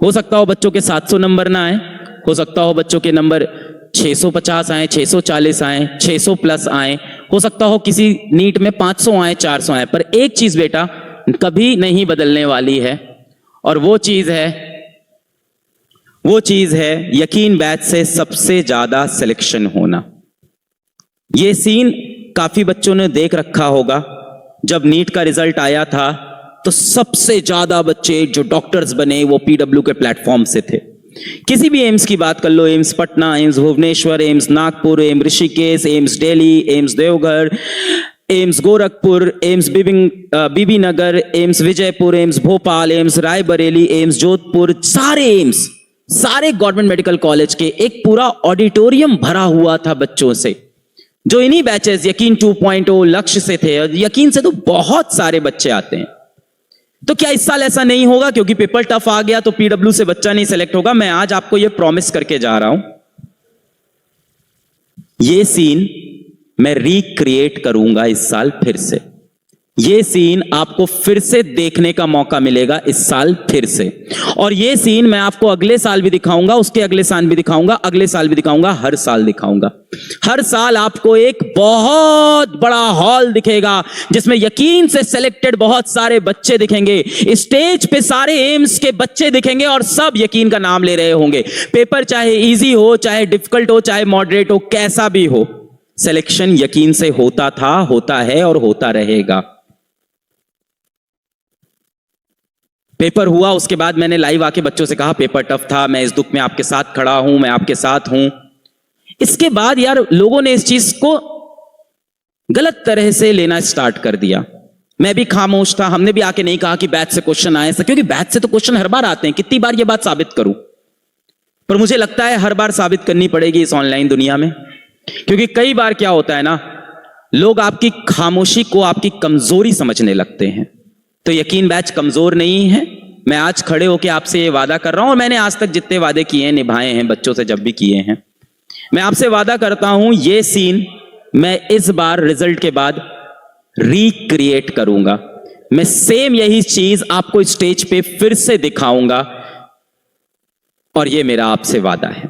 हो सकता हो बच्चों के 700 नंबर ना आए, हो सकता हो बच्चों के नंबर 650 आए, 640 आए, 600 प्लस आए, हो सकता हो किसी नीट में 500 आए, 400 आए, पर एक चीज बेटा कभी नहीं बदलने वाली है, और वो चीज है यकीन बैच से सबसे ज्यादा सिलेक्शन होना। ये सीन काफी बच्चों ने देख रखा होगा। जब नीट का रिजल्ट आया था तो सबसे ज्यादा बच्चे जो डॉक्टर्स बने वो पीडब्ल्यू के प्लेटफॉर्म से थे। किसी भी एम्स की बात कर लो, एम्स पटना, एम्स भुवनेश्वर, एम्स नागपुर, एम्स ऋषिकेश, एम्स दिल्ली, एम्स देवघर, एम्स गोरखपुर, एम्स बीबी नगर, एम्स विजयपुर, एम्स भोपाल, एम्स रायबरेली, एम्स जोधपुर, सारे एम्स, सारे गवर्नमेंट मेडिकल कॉलेज के एक पूरा ऑडिटोरियम भरा हुआ था बच्चों से, जो इन्हीं बैचेस यकीन 2.0 लक्ष्य से थे। और यकीन से तो बहुत सारे बच्चे आते हैं। तो क्या इस साल ऐसा नहीं होगा क्योंकि पेपर टफ आ गया तो पीडब्ल्यू से बच्चा नहीं सेलेक्ट होगा? मैं आज आपको यह प्रॉमिस करके जा रहा हूं, यह सीन मैं रिक्रिएट करूंगा इस साल फिर से। यह सीन आपको फिर से देखने का मौका मिलेगा इस साल फिर से, और यह सीन मैं आपको अगले साल भी दिखाऊंगा, उसके अगले साल भी दिखाऊंगा, अगले साल भी दिखाऊंगा, हर साल दिखाऊंगा। हर साल आपको एक बहुत बड़ा हॉल दिखेगा जिसमें यकीन से सिलेक्टेड बहुत सारे बच्चे दिखेंगे, स्टेज पे सारे एम्स के बच्चे दिखेंगे और सब यकीन का नाम ले रहे होंगे। पेपर चाहे इजी हो, चाहे डिफिकल्ट हो, चाहे मॉडरेट हो, कैसा भी हो, सिलेक्शन यकीन से होता था, होता है और होता रहेगा। पेपर हुआ, उसके बाद मैंने लाइव आके बच्चों से कहा पेपर टफ था, मैं इस दुख में आपके साथ खड़ा हूं, मैं आपके साथ हूं। इसके बाद यार लोगों ने इस चीज को गलत तरह से लेना स्टार्ट कर दिया। मैं भी खामोश था, हमने भी आके नहीं कहा कि बैच से क्वेश्चन आए, क्योंकि बैच से तो क्वेश्चन हर बार आते हैं। कितनी बार ये बात साबित करूं, पर मुझे लगता है हर बार साबित करनी पड़ेगी इस ऑनलाइन दुनिया में, क्योंकि कई बार क्या होता है ना, लोग आपकी खामोशी को आपकी कमजोरी समझने लगते हैं। तो यकीन बैच कमजोर नहीं है। मैं आज खड़े होकर आपसे ये वादा कर रहा हूं, और मैंने आज तक जितने वादे किए हैं निभाए हैं, बच्चों से जब भी किए हैं। मैं आपसे वादा करता हूं ये सीन मैं इस बार रिजल्ट के बाद रिक्रिएट करूंगा। मैं सेम यही चीज आपको स्टेज पे फिर से दिखाऊंगा, और ये मेरा आपसे वादा है।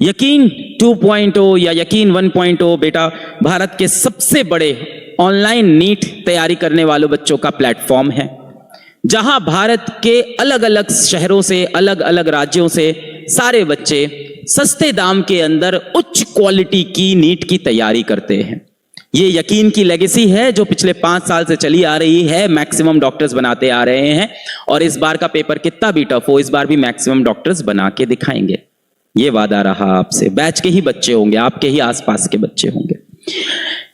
यकीन 2.0 या यकीन 1.0 बेटा भारत के सबसे बड़े ऑनलाइन नीट तैयारी करने वालों बच्चों का प्लेटफॉर्म है, जहां भारत के अलग अलग शहरों से, अलग अलग राज्यों से सारे बच्चे सस्ते दाम के अंदर उच्च क्वालिटी की नीट की तैयारी करते हैं। ये यकीन की लेगेसी है जो पिछले 5 साल से चली आ रही है। मैक्सिमम डॉक्टर्स बनाते आ रहे हैं, और इस बार का पेपर कितना भी टफ हो, इस बार भी मैक्सिमम डॉक्टर्स बना के दिखाएंगे। ये वादा रहा आपसे। बैच के ही बच्चे होंगे, आपके ही आसपास के बच्चे होंगे।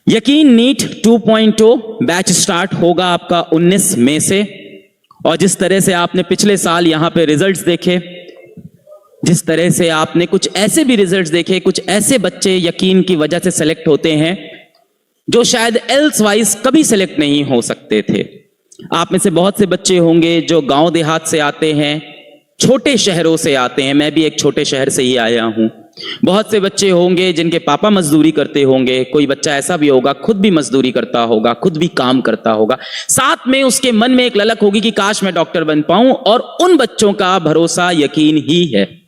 यकीन नीट 2.0 बैच स्टार्ट होगा आपका 19 मई से, और जिस तरह से आपने पिछले साल यहां पे रिजल्ट्स देखे, जिस तरह से आपने कुछ ऐसे भी रिजल्ट्स देखे, कुछ ऐसे बच्चे यकीन की वजह से सेलेक्ट होते हैं जो शायद एल्स वाइज कभी सेलेक्ट नहीं हो सकते थे। आप में से बहुत से बच्चे होंगे जो गांव देहात से आते हैं, छोटे शहरों से आते हैं। मैं भी एक छोटे शहर से ही आया हूं। बहुत से बच्चे होंगे जिनके पापा मजदूरी करते होंगे, कोई बच्चा ऐसा भी होगा खुद भी मजदूरी करता होगा, खुद भी काम करता होगा, साथ में उसके मन में एक ललक होगी कि काश मैं डॉक्टर बन पाऊं, और उन बच्चों का भरोसा यकीन ही है।